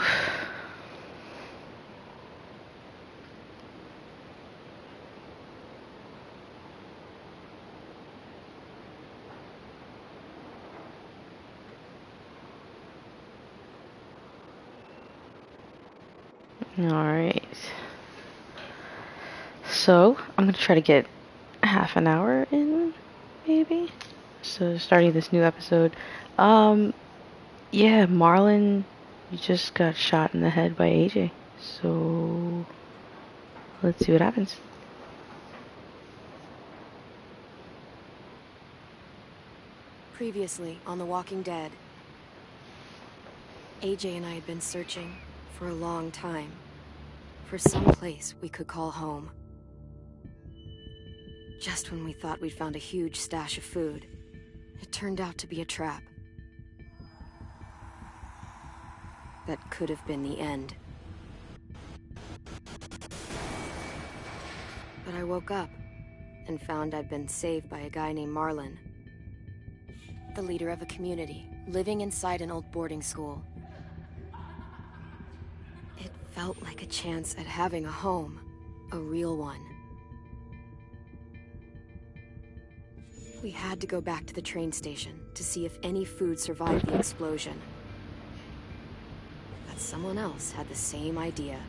Whew. Alright. So, I'm gonna try to get half an hour in, maybe? So, starting this new episode. Yeah, Marlon, you just got shot in the head by AJ. So, let's see what happens. Previously on The Walking Dead, AJ and I had been searching for a long time for some place we could call home. Just when we thought we'd found a huge stash of food, it turned out to be a trap. That could have been the end. But I woke up and found I'd been saved by a guy named Marlon, the leader of a community living inside an old boarding school. It felt like a chance at having a home, a real one. We had to go back to the train station to see if any food survived the explosion. But someone else had the same idea.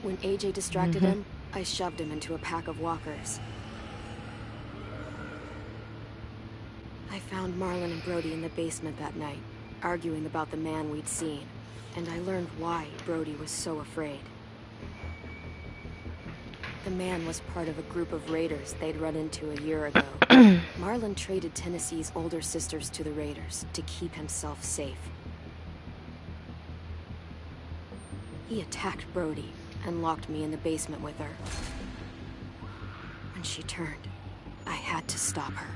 When AJ distracted him, I shoved him into a pack of walkers. I found Marlon and Brody in the basement that night, arguing about the man we'd seen, and I learned why Brody was so afraid. The man was part of a group of raiders they'd run into a year ago. Marlon traded Tennessee's older sisters to the raiders to keep himself safe. He attacked Brody and locked me in the basement with her. When she turned, I had to stop her.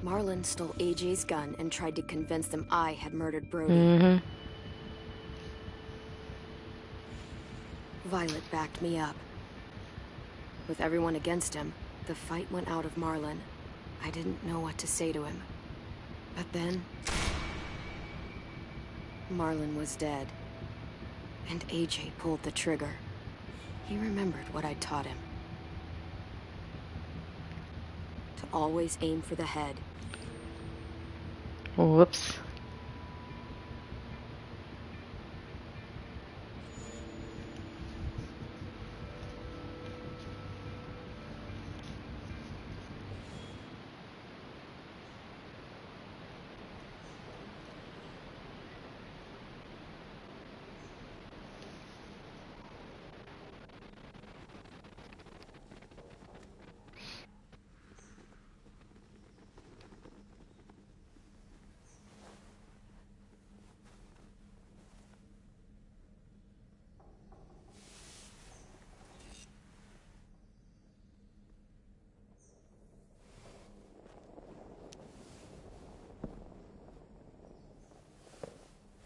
Marlon stole AJ's gun and tried to convince them I had murdered Brody. Violet backed me up. With everyone against him, the fight went out of Marlon. I didn't know what to say to him. But then, Marlon was dead. And AJ pulled the trigger. He remembered what I'd taught him. To always aim for the head. Whoops.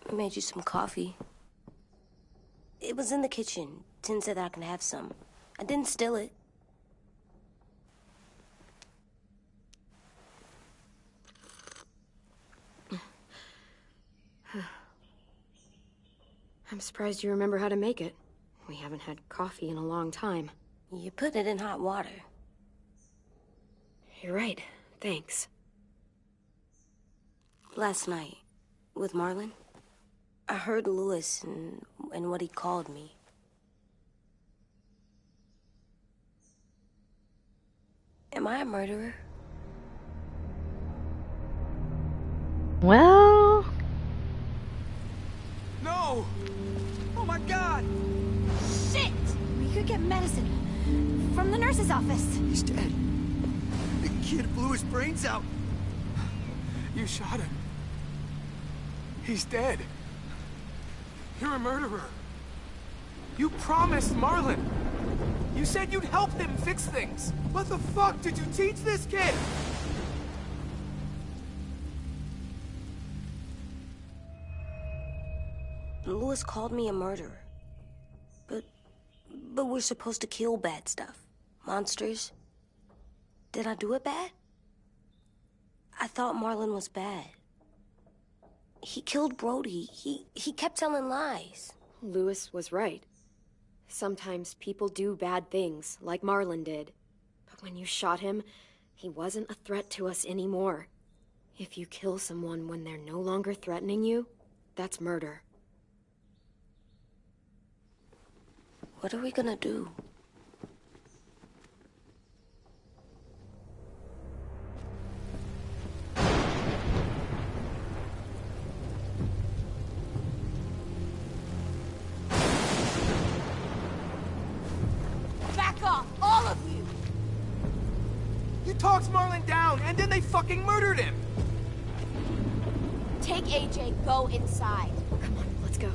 I made you some coffee. It was in the kitchen. Tin said that I can have some. I didn't steal it. I'm surprised you remember how to make it. We haven't had coffee in a long time. You put it in hot water. You're right. Thanks. Last night, with Marlon, I heard Lewis and what he called me. Am I a murderer? Well... No! Oh my God! Shit! We could get medicine from the nurse's office. He's dead. The kid blew his brains out. You shot him. He's dead. You're a murderer. You promised Marlon. You said you'd help him fix things. What the fuck did you teach this kid? Lewis called me a murderer. But we're supposed to kill bad stuff. Monsters. Did I do it bad? I thought Marlon was bad. He killed Brody. He kept telling lies. Lewis was right. Sometimes people do bad things, like Marlon did. But when you shot him, he wasn't a threat to us anymore. If you kill someone when they're no longer threatening you, that's murder. What are we gonna do? Back off, all of you! You talked Marlon down, and then they fucking murdered him! Take AJ, go inside. Come on, let's go.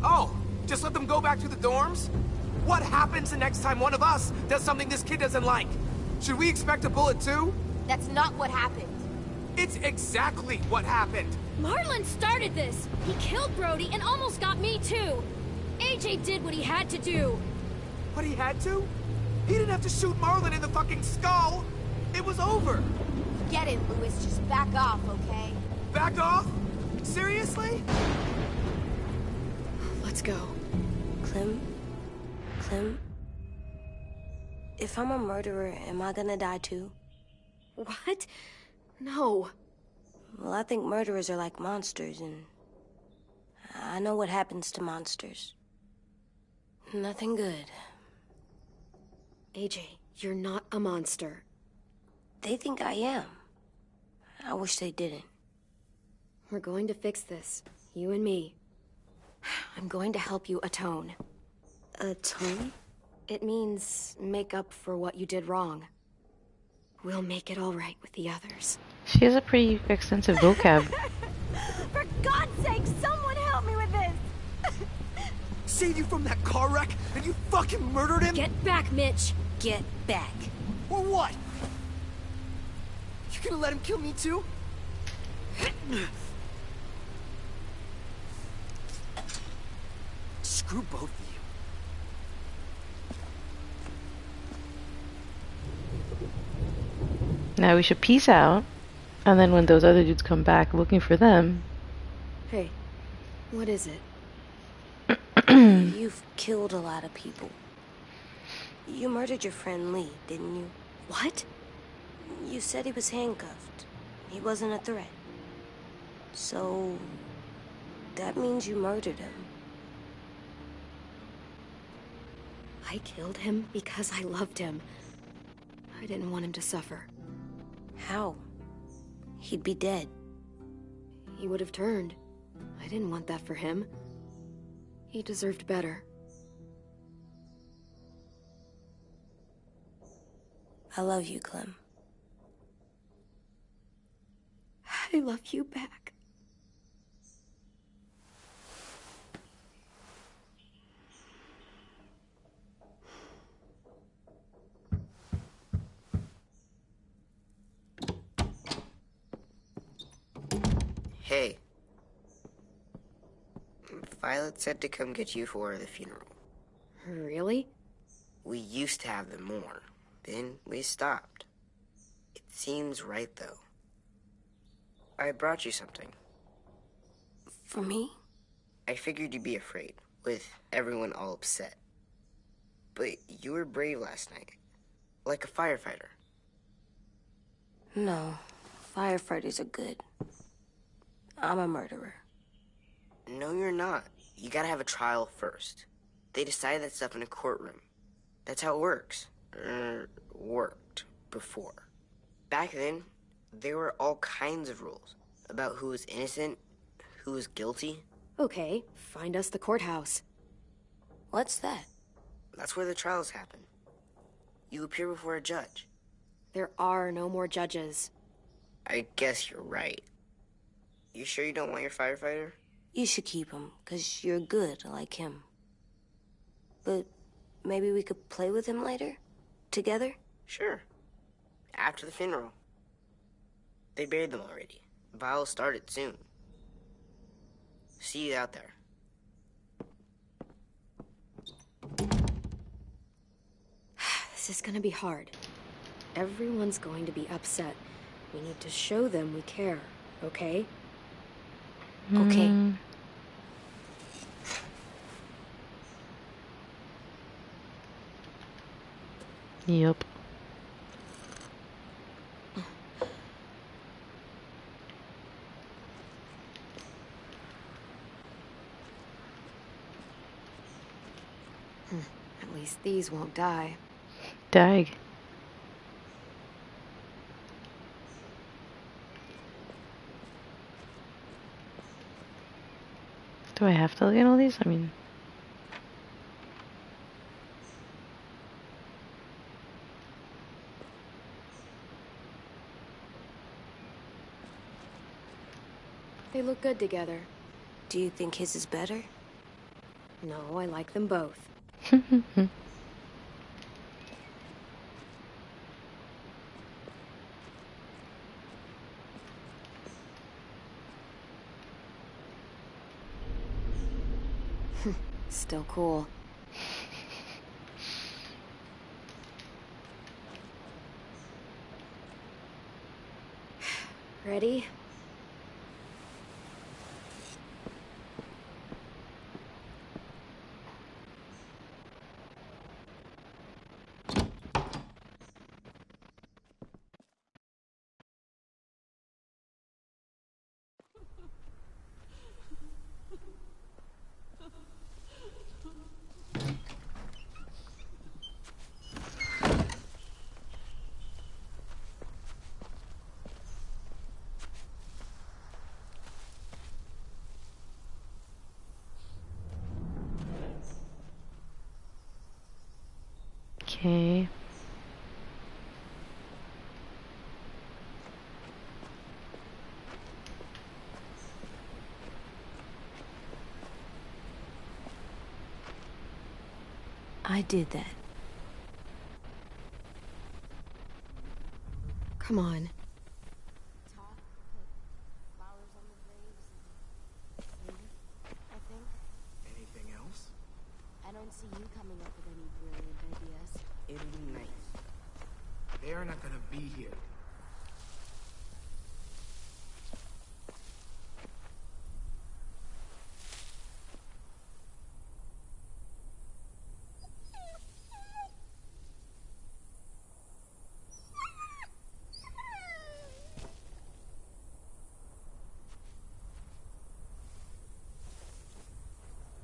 Oh, just let them go back to the dorms? What happens the next time one of us does something this kid doesn't like? Should we expect a bullet too? That's not what happened. It's exactly what happened. Marlon started this. He killed Brody and almost got me too. AJ did what he had to do. But he had to? He didn't have to shoot Marlon in the fucking skull! It was over! Get it, Lewis. Just back off, okay? Back off? Seriously? Let's go. Clem? If I'm a murderer, am I gonna die too? What? No. Well, I think murderers are like monsters, and I know what happens to monsters. Nothing good. AJ, you're not a monster. They think I am. I wish they didn't. We're going to fix this. You and me. I'm going to help you atone. Atone? It means make up for what you did wrong. We'll make it all right with the others. She has a pretty extensive vocab. For God's sake, someone help me with this! Saved you from that car wreck, and you fucking murdered him? Get back, Mitch! Get back. Or what? You gonna let him kill me too? Screw both of you. Now we should peace out, and then when those other dudes come back looking for them... Hey, what is it? You've killed a lot of people. You murdered your friend Lee, didn't you? What? You said he was handcuffed. He wasn't a threat. So... that means you murdered him. I killed him because I loved him. I didn't want him to suffer. How? He'd be dead. He would have turned. I didn't want that for him. He deserved better. I love you, Clem. I love you back. Hey. Violet said to come get you for the funeral. Really? We used to have them more. Then we stopped. It seems right, though. I brought you something. For me? I figured you'd be afraid, with everyone all upset. But you were brave last night. Like a firefighter. No. Firefighters are good. I'm a murderer. No, you're not. You gotta have a trial first. They decide that stuff in a courtroom. That's how it works. Worked before. Back then, there were all kinds of rules about who was innocent, who was guilty. Okay, find us the courthouse. What's that? That's where the trials happen. You appear before a judge. There are no more judges. I guess you're right. You sure you don't want your firefighter? You should keep him, 'cause you're good like him. But maybe we could play with him later? Together? Sure. After the funeral. They buried them already. Vile'll start it soon. See you out there. This is gonna be hard. Everyone's going to be upset. We need to show them we care, okay? Okay. Yep. At least these won't die. Dag. Do I have to look at all these? I mean... They look good together. Do you think his is better? No, I like them both. Still cool. Ready? Okay. I did that. Come on. Anything else? I don't see you coming up with any brilliant ideas. It'll be nice. They're not gonna be here.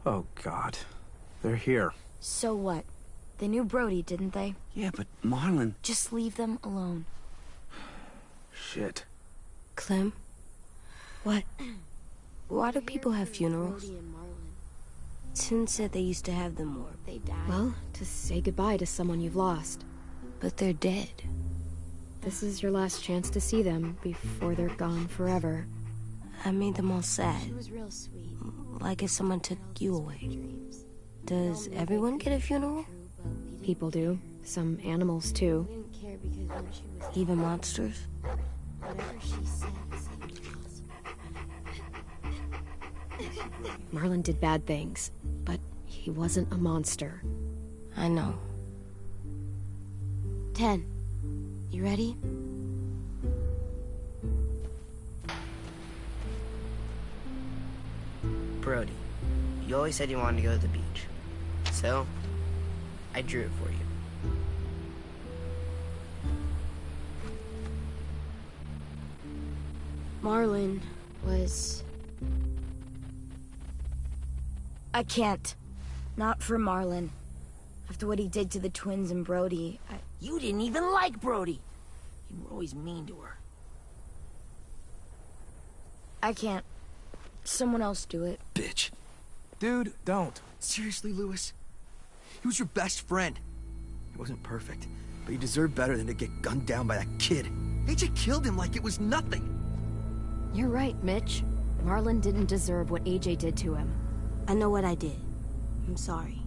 Oh, God. They're here. So what? They knew Brody, didn't they? Yeah, but Marlon... Just leave them alone. Shit. Clem? What? Why do people have funerals? Brody and Marlon, Tin said they used to have them more. they died. Well, to say goodbye to someone you've lost. But they're dead. This is your last chance to see them before they're gone forever. I made them all She sad. was real sweet. Like if someone took you away. Dreams. Does everyone get a funeral? True, but we didn't People do. Some animals, too. We didn't care because when she was Even monsters? whatever she said seemed possible. Marlon did bad things, but he wasn't a monster. I know. 10. You ready? Brody, you always said you wanted to go to the beach. So, I drew it for you. Marlon was... I can't. Not for Marlon. After what he did to the twins and Brody, You didn't even like Brody. You were always mean to her. I can't. Someone else do it. Bitch. Dude, don't. Seriously, Lewis? He was your best friend. He wasn't perfect, but he deserved better than to get gunned down by that kid. AJ killed him like it was nothing. You're right, Mitch. Marlon didn't deserve what AJ did to him. I know what I did. I'm sorry.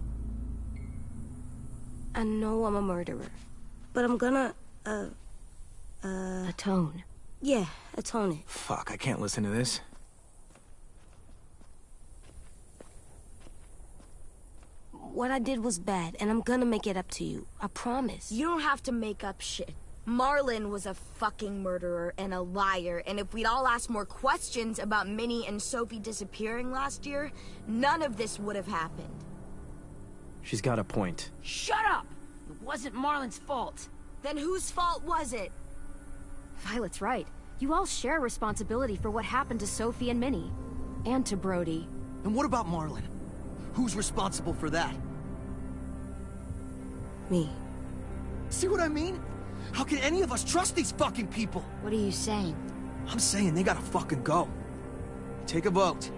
I know I'm a murderer. But I'm gonna, Atone. yeah, atone it. Fuck, I can't listen to this. What I did was bad, and I'm gonna make it up to you. I promise. You don't have to make up shit. Marlon was a fucking murderer and a liar, and if we'd all asked more questions about Minnie and Sophie disappearing last year, none of this would have happened. She's got a point. Shut up! It wasn't Marlon's fault. Then whose fault was it? Violet's right. You all share responsibility for what happened to Sophie and Minnie. And to Brody. And what about Marlon? Who's responsible for that? Me. See what I mean? How can any of us trust these fucking people? What are you saying? I'm saying they gotta fucking go. Take a vote.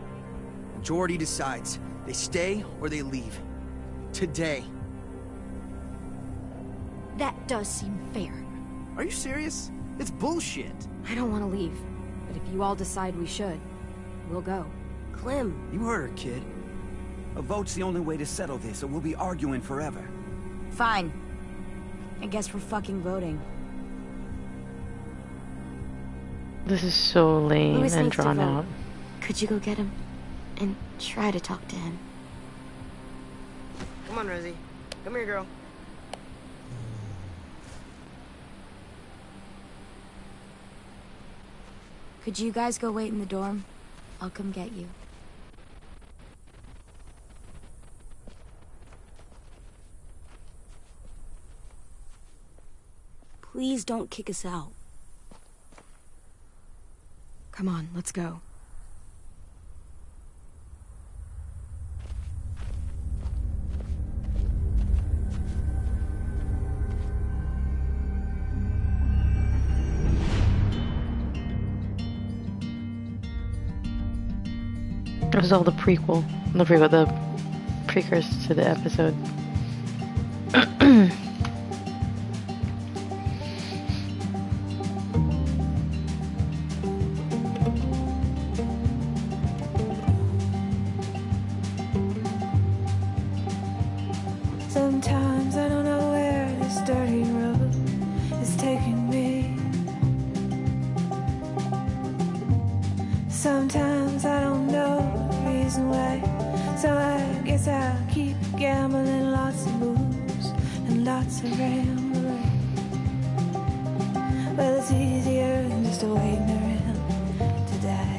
Majority decides. They stay or they leave. Today. That does seem fair. Are you serious? It's bullshit. I don't want to leave. But if you all decide we should, we'll go. Clem. You heard her, kid. A vote's the only way to settle this, or we'll be arguing forever. Fine. I guess we're fucking voting. This is so lame Louis and needs to drawn vote. out. Could you go get him? And try to talk to him. Come on, Rosie. Come here, girl. Could you guys go wait in the dorm? I'll come get you. Please don't kick us out. Come on, let's go. It was all the the precursors to the episode. Sometimes I don't know where this dirty road is taking me. Sometimes I don't know the reason why, so I guess I'll keep gambling. Lots of moves and lots of rambling. Well, it's easier than just waiting around to die.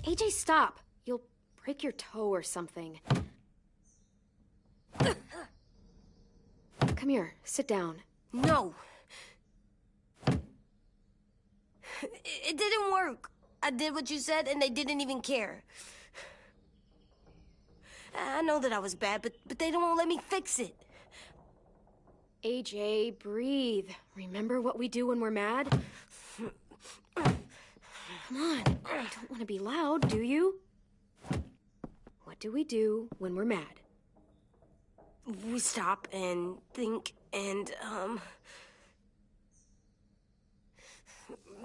AJ, stop! You'll break your toe or something. Come here, sit down. No. It didn't work. I did what you said, and they didn't even care. I know that I was bad, but they don't let me fix it. AJ, breathe. Remember what we do when we're mad? Come on, you don't want to be loud, do you? What do we do when we're mad? We stop and think and, I'm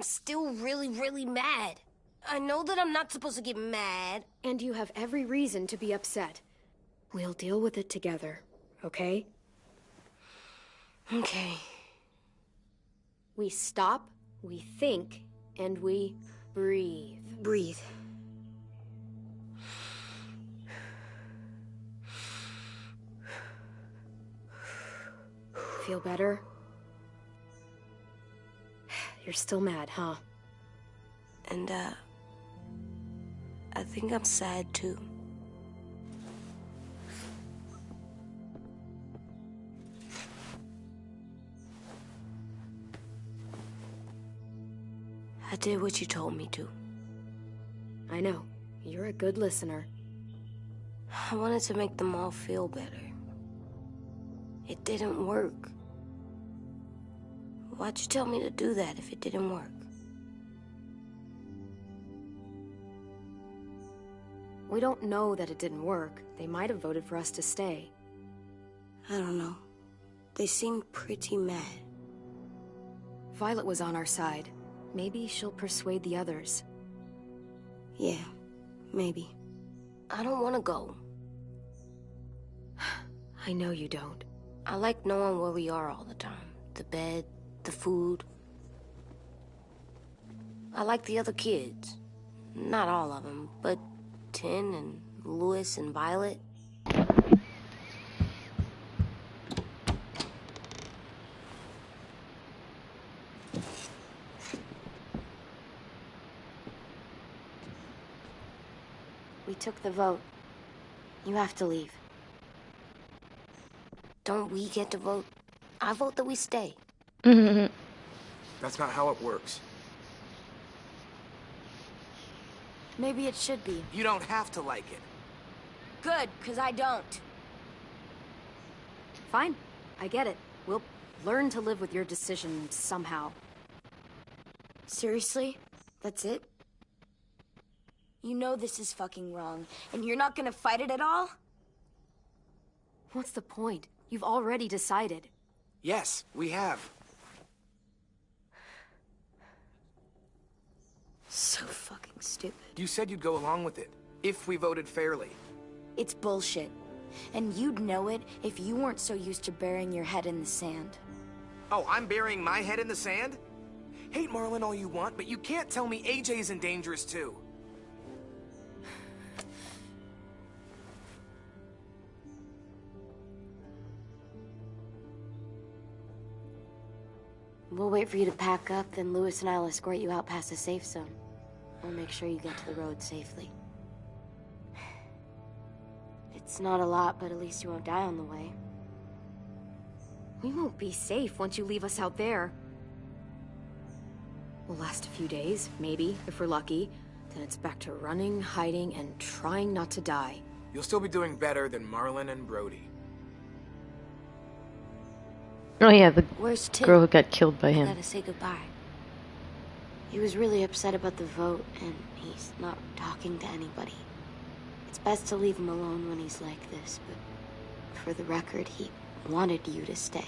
still really, really mad. I know that I'm not supposed to get mad. And you have every reason to be upset. We'll deal with it together, okay? Okay. We stop, we think, and we breathe. Breathe. Feel better? You're still mad, huh? And, I think I'm sad, too. I did what you told me to. I know. You're a good listener. I wanted to make them all feel better. It didn't work. Why'd you tell me to do that if it didn't work? We don't know that it didn't work. They might have voted for us to stay. I don't know. They seemed pretty mad. Violet was on our side. Maybe she'll persuade the others. Yeah, maybe. I don't want to go. I know you don't. I like knowing where we are all the time. The bed, the food. I like the other kids. Not all of them, but Tin and Louis and Violet. We took the vote. You have to leave. Don't we get to vote? I vote that we stay. That's not how it works. Maybe it should be. You don't have to like it. Good, because I don't. Fine. I get it. We'll learn to live with your decision somehow. Seriously? That's it? You know this is fucking wrong, and you're not gonna fight it at all? What's the point? You've already decided. Yes, we have. So fucking stupid. You said you'd go along with it, if we voted fairly. It's bullshit. And you'd know it if you weren't so used to burying your head in the sand. Oh, I'm burying my head in the sand? Hate Marlon all you want, but you can't tell me AJ's in dangerous too. We'll wait for you to pack up, then Louis and I'll escort you out past the safe zone. We'll make sure you get to the road safely. It's not a lot, but at least you won't die on the way. We won't be safe once you leave us out there. We'll last a few days, maybe, if we're lucky. Then it's back to running, hiding, and trying not to die. You'll still be doing better than Marlon and Brody. Oh yeah, the Where's Tim? girl who got killed by I him. gotta say goodbye. He was really upset about the vote, and he's not talking to anybody. It's best to leave him alone when he's like this, but for the record, he wanted you to stay.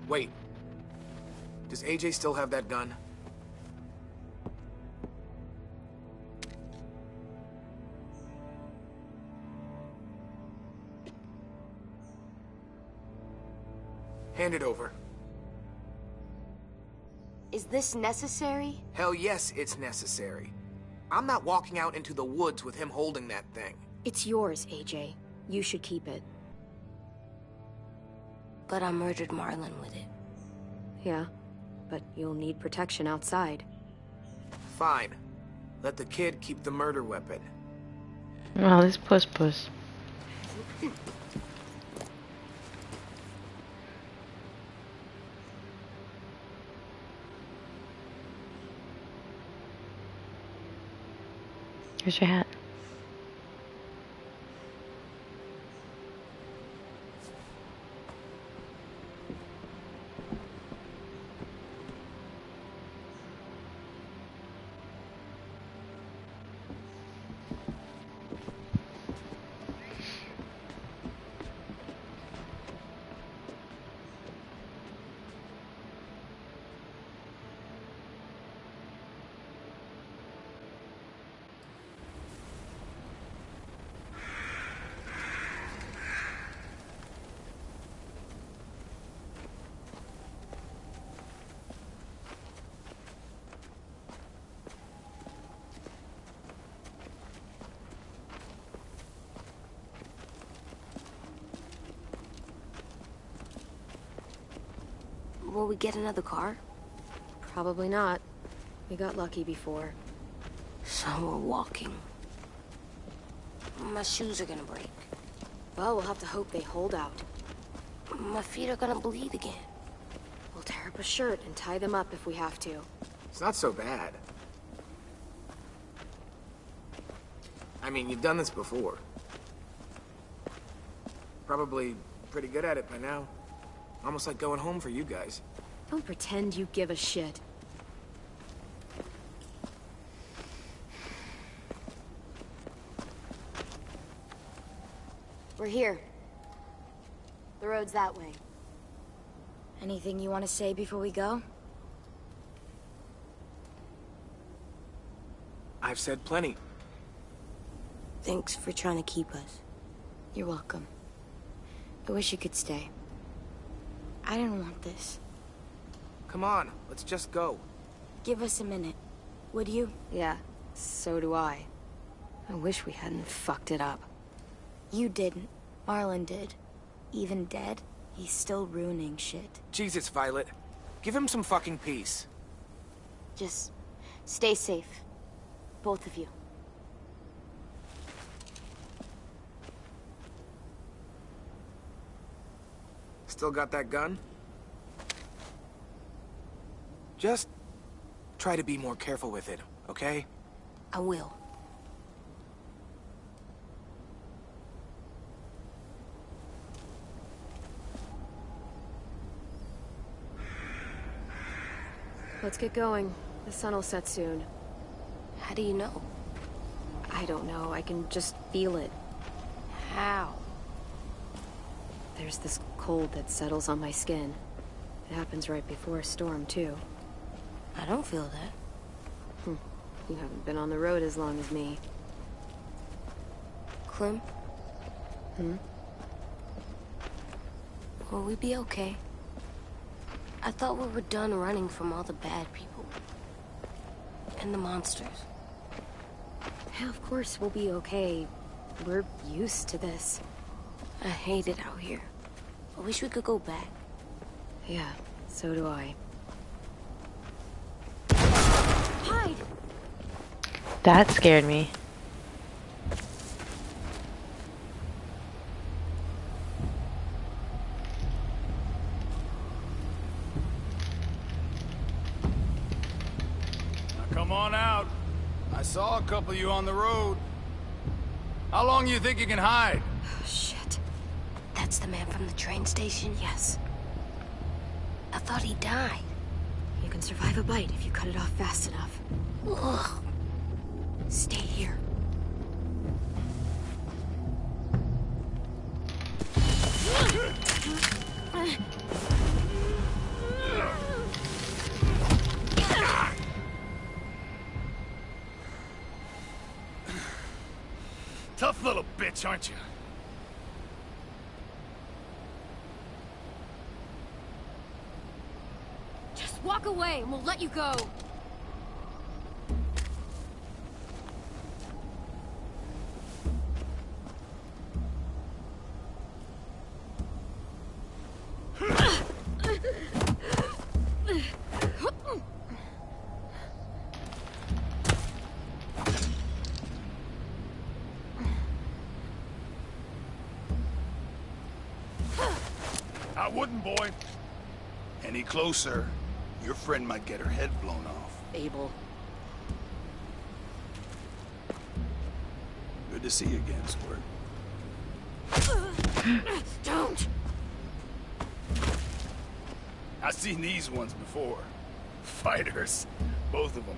Wait. Does AJ still have that gun? Hand it over. Is this necessary? Hell yes, it's necessary. I'm not walking out into the woods with him holding that thing. It's yours, AJ. You should keep it. But I murdered Marlon with it. Yeah, but you'll need protection outside. Fine. Let the kid keep the murder weapon. Oh, this puss. Here's your hat. Will we get another car? Probably not. We got lucky before. So we're walking. My shoes are gonna break. Well, we'll have to hope they hold out. My feet are gonna bleed again. We'll tear up a shirt and tie them up if we have to. It's not so bad. I mean, you've done this before. Probably pretty good at it by now. Almost like going home for you guys. Don't pretend you give a shit. We're here. The road's that way. Anything you want to say before we go? I've said plenty. Thanks for trying to keep us. You're welcome. I wish you could stay. I didn't want this. Come on, let's just go. Give us a minute, would you? Yeah, so do I. I wish we hadn't fucked it up. You didn't. Marlon did. Even dead, he's still ruining shit. Jesus, Violet. Give him some fucking peace. Just stay safe. Both of you. Still got that gun? Just try to be more careful with it, okay? I will. Let's get going. The sun will set soon. How do you know? I don't know. I can just feel it. How? There's this cold that settles on my skin. It happens right before a storm, too. I don't feel that. You haven't been on the road as long as me. Clem? Will we be okay? I thought we were done running from all the bad people. And the monsters. Yeah, of course we'll be okay. We're used to this. I hate it out here. I wish we could go back. Yeah, so do I. Hide! That scared me. Come on out. I saw a couple of you on the road. How long you think you can hide? Shit. That's the man from the train station? Yes. I thought he died. You can survive a bite if you cut it off fast enough. Ugh. Stay here. Tough little bitch, aren't you? Just walk away and we'll let you go. I wouldn't, boy. Any closer, your friend might get her head blown off. Abel. Good to see you again, Squirt. Don't! I've seen these ones before. Fighters. Both of them.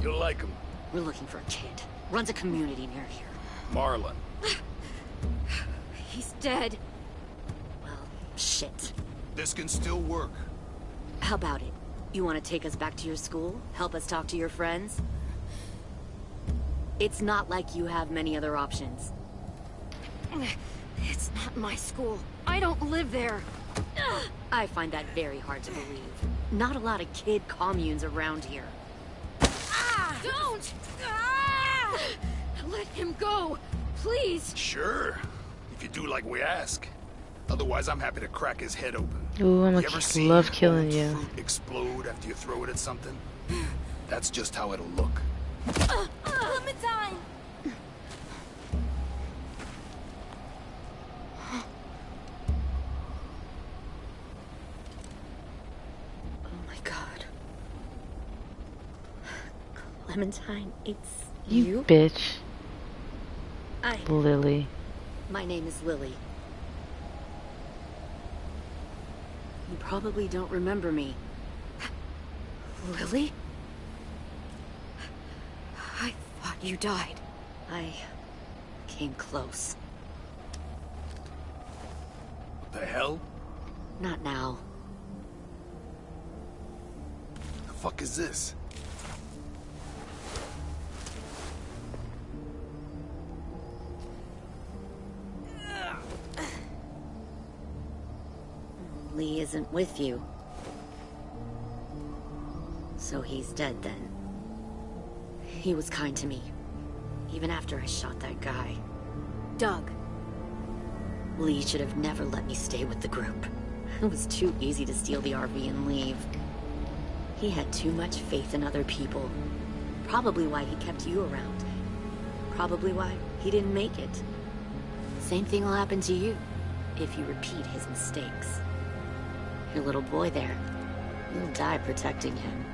You'll like them. We're looking for a kid. Runs a community near here. Marlon. He's dead. Well, shit. This can still work. How about it? You want to take us back to your school? Help us talk to your friends? It's not like you have many other options. It's not my school. I don't live there. I find that very hard to believe. Not a lot of kid communes around here. Don't! Let him go, please. Sure. If you do like we ask. Otherwise, I'm happy to crack his head open. Ooh, I'm You gonna ever seen love killing old you. fruit explode after you throw it at something? That's just how it'll look. Clementine! Oh my god. Clementine, it's You you? bitch. I... Lily. My name is Lily. You probably don't remember me. Lily? I thought you died. I came close. What the hell? Not now. The fuck is this? Lee isn't with you. So he's dead then. He was kind to me. Even after I shot that guy. Doug. Lee should have never let me stay with the group. It was too easy to steal the RV and leave. He had too much faith in other people. Probably why he kept you around. Probably why he didn't make it. Same thing will happen to you if you repeat his mistakes. Your little boy there, you'll die protecting him.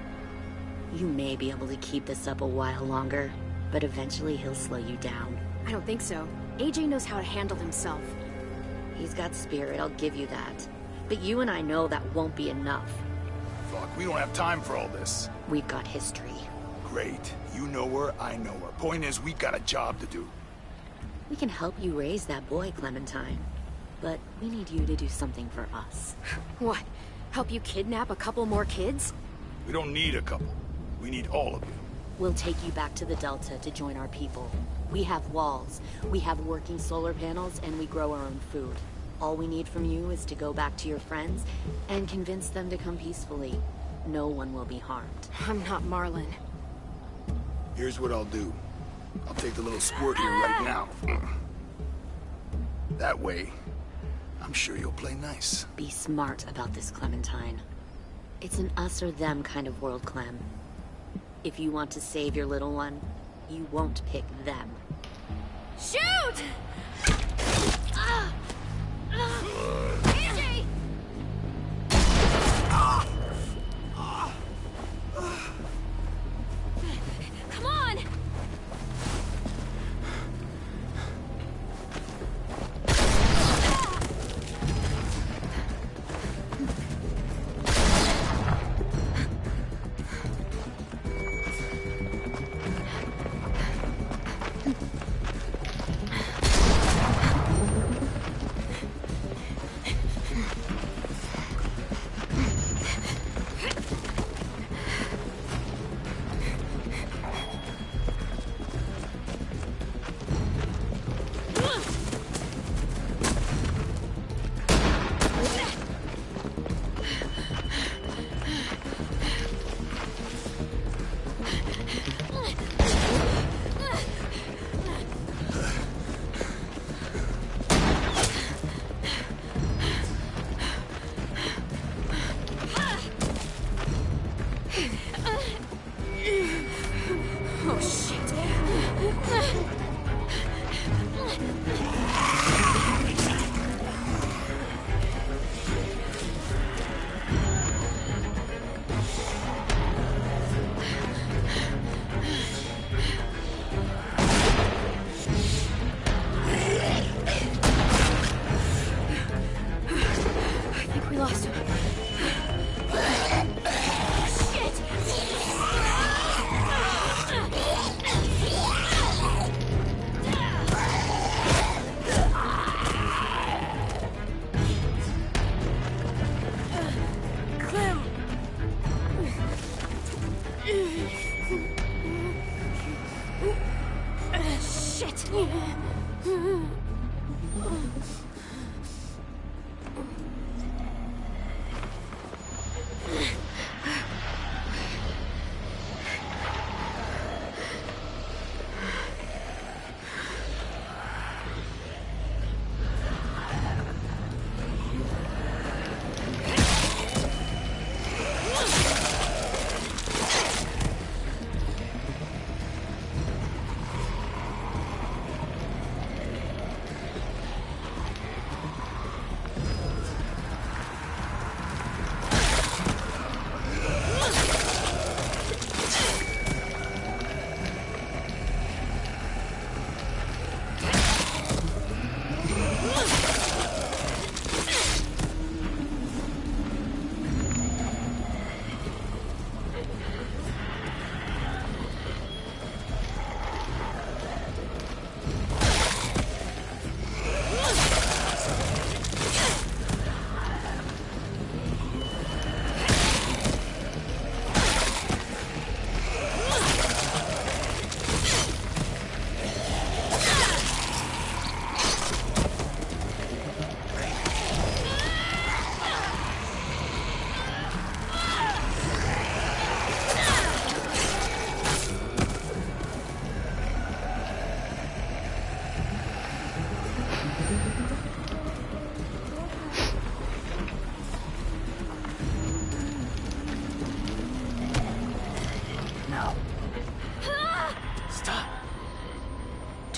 You may be able to keep this up a while longer, but eventually he'll slow you down. I don't think so. AJ knows how to handle himself. He's got spirit, I'll give you that. But you and I know that won't be enough. Fuck, we don't have time for all this. We've got history. Great. You know her, I know her. Point is, we got a job to do. We can help you raise that boy, Clementine. But we need you to do something for us. What? Help you kidnap a couple more kids? We don't need a couple. We need all of you. We'll take you back to the Delta to join our people. We have walls, we have working solar panels, and we grow our own food. All we need from you is to go back to your friends and convince them to come peacefully. No one will be harmed. I'm not Marlon. Here's what I'll do. I'll take the little squirt here right now. That way, I'm sure you'll play nice. Be smart about this, Clementine. It's an us or them kind of world, Clem. If you want to save your little one, you won't pick them. Shoot! AJ! Come on!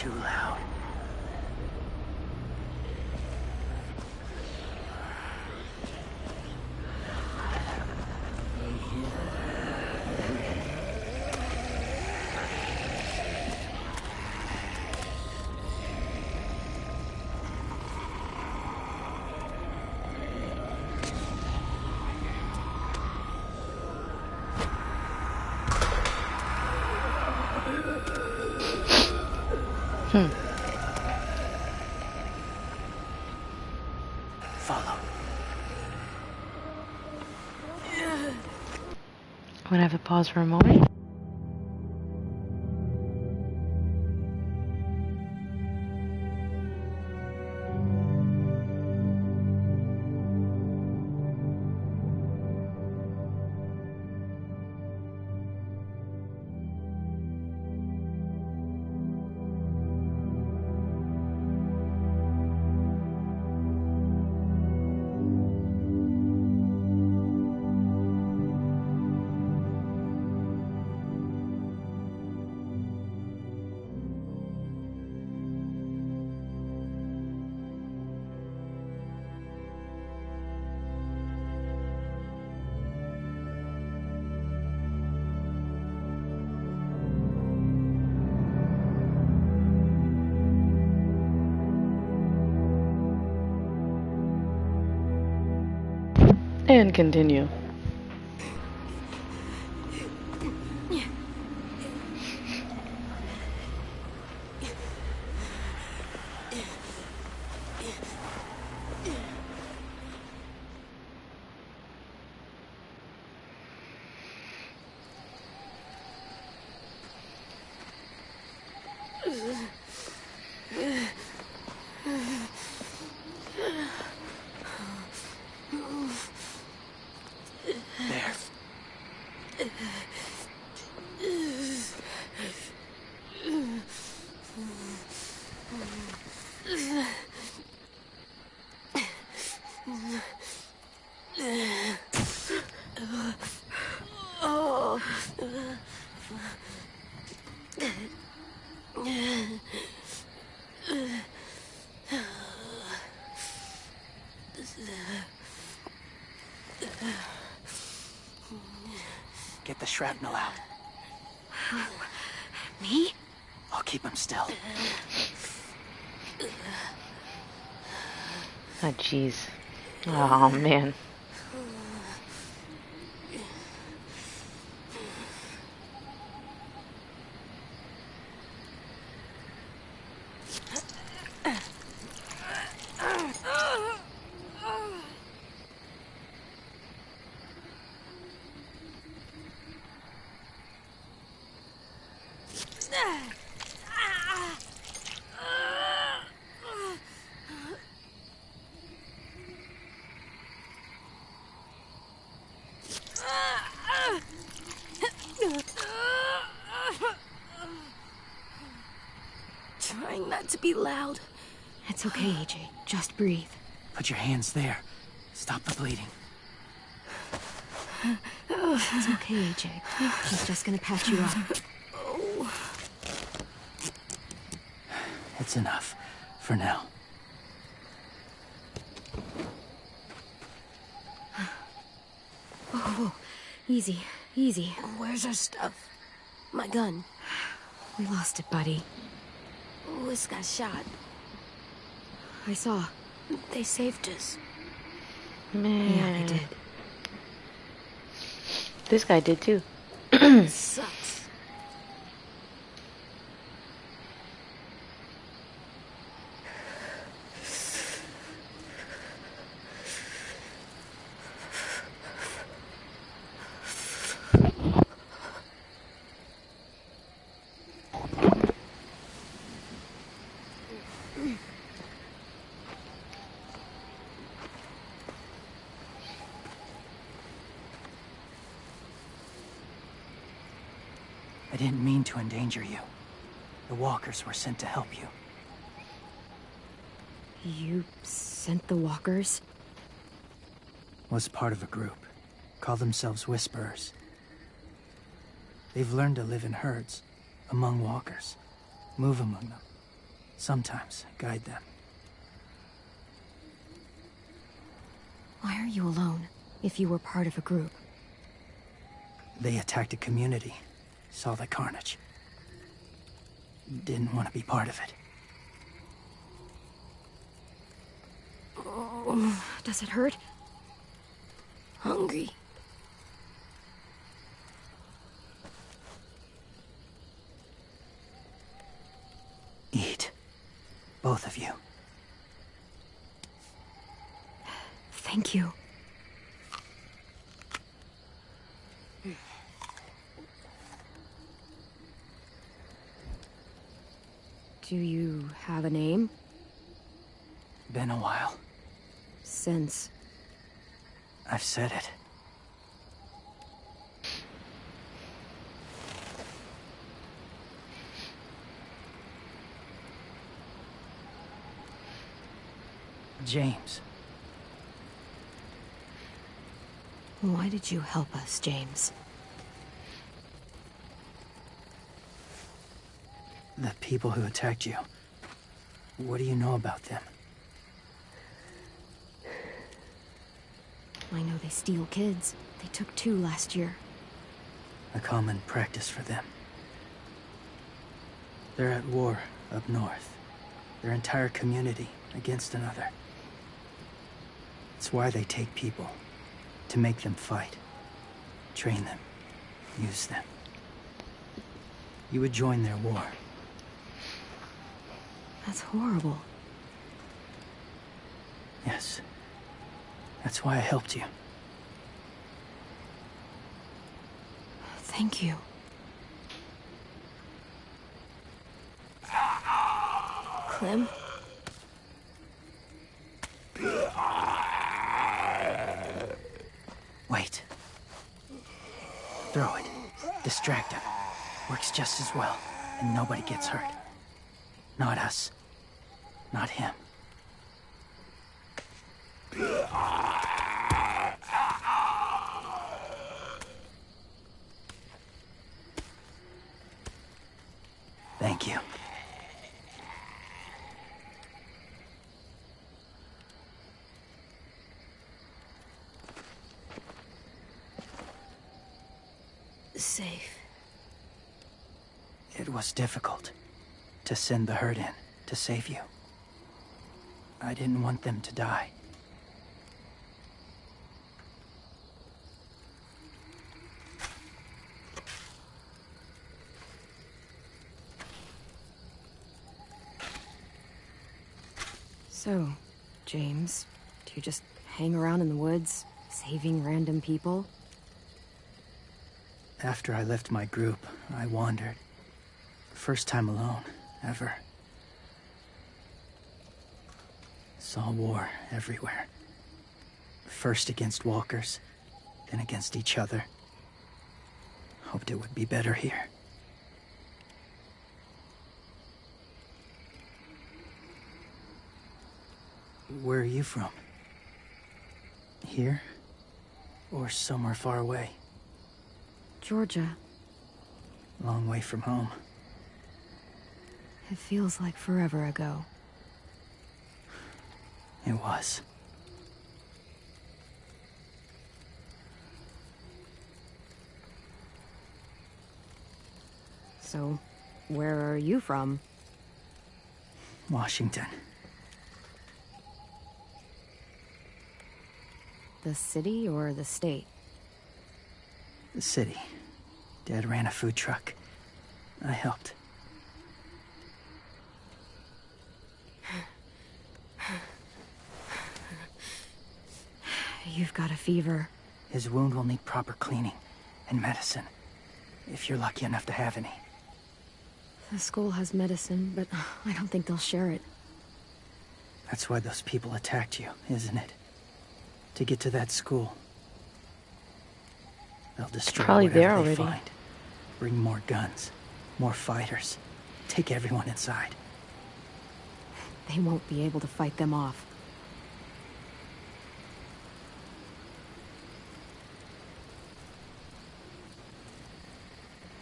too loud. Follow. I'm gonna have to pause for a moment. And continue. Get the shrapnel out. Me? I'll keep him still. Oh, jeez. Oh, man. Trying not to be loud. It's okay, AJ. Just breathe. Put your hands there. Stop the bleeding. It's okay, AJ. He's just gonna patch you up. It's enough. For now. Whoa. Easy. Easy. Where's our stuff? My gun. We lost it, buddy. Louis got shot. I saw. They saved us. Man. Yeah, they did. This guy did too. Sucks. I didn't mean to endanger you. The walkers were sent to help you. You sent the walkers? Was part of a group. Call themselves Whisperers. They've learned to live in herds, among walkers. Move among them, sometimes guide them. Why are you alone, if you were part of a group? They attacked a community, saw the carnage. Didn't want to be part of it. Oh, does it hurt? Hungry. Eat. Both of you. Thank you. Do you have a name? Been a while. Since... I've said it. James. Why did you help us, James? The people who attacked you. What do you know about them? I know they steal kids. They took 2 last year. A common practice for them. They're at war up north. Their entire community against another. It's why they take people. To make them fight. Train them. Use them. You would join their war. That's horrible. Yes. That's why I helped you. Thank you. Clem? Wait. Throw it. Distract him. Works just as well, and nobody gets hurt. Not us. Not him. Thank you. Safe. It was difficult to send the herd in to save you. I didn't want them to die. So, James, do you just hang around in the woods, saving random people? After I left my group, I wandered. First time alone, ever. Saw war everywhere. First against walkers, then against each other. Hoped it would be better here. Where are you from? Here? Or somewhere far away? Georgia. Long way from home. It feels like forever ago. It was. So, where are you from? Washington. The city or the state? The city. Dad ran a food truck. I helped. You've got a fever. His wound will need proper cleaning and medicine, if you're lucky enough to have any. The school has medicine, but I don't think they'll share it. That's why those people attacked you, isn't it? To get to that school. They'll destroy Probably whatever there they already. find. Bring more guns, more fighters. Take everyone inside. They won't be able to fight them off.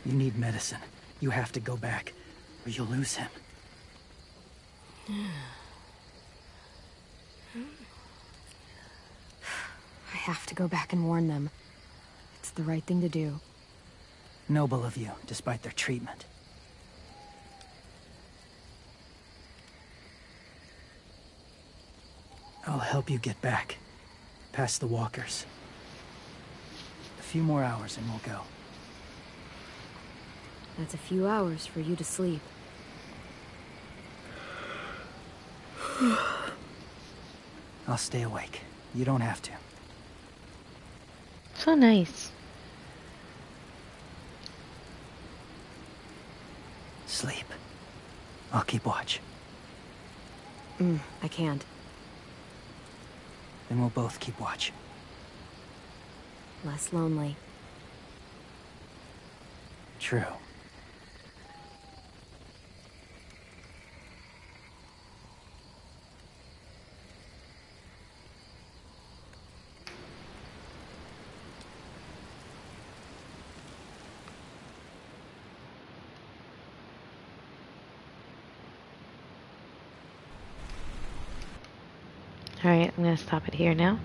You need medicine. You have to go back, or you'll lose him. I have to go back and warn them. It's the right thing to do. Noble of you, despite their treatment. I'll help you get back. Past the walkers. A few more hours and we'll go. That's a few hours for you to sleep. I'll stay awake. You don't have to. So nice. Sleep. I'll keep watch. I can't. Then we'll both keep watch. Less lonely. True. Alright, I'm gonna stop it here now.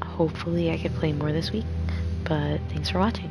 Hopefully I can play more this week, but thanks for watching.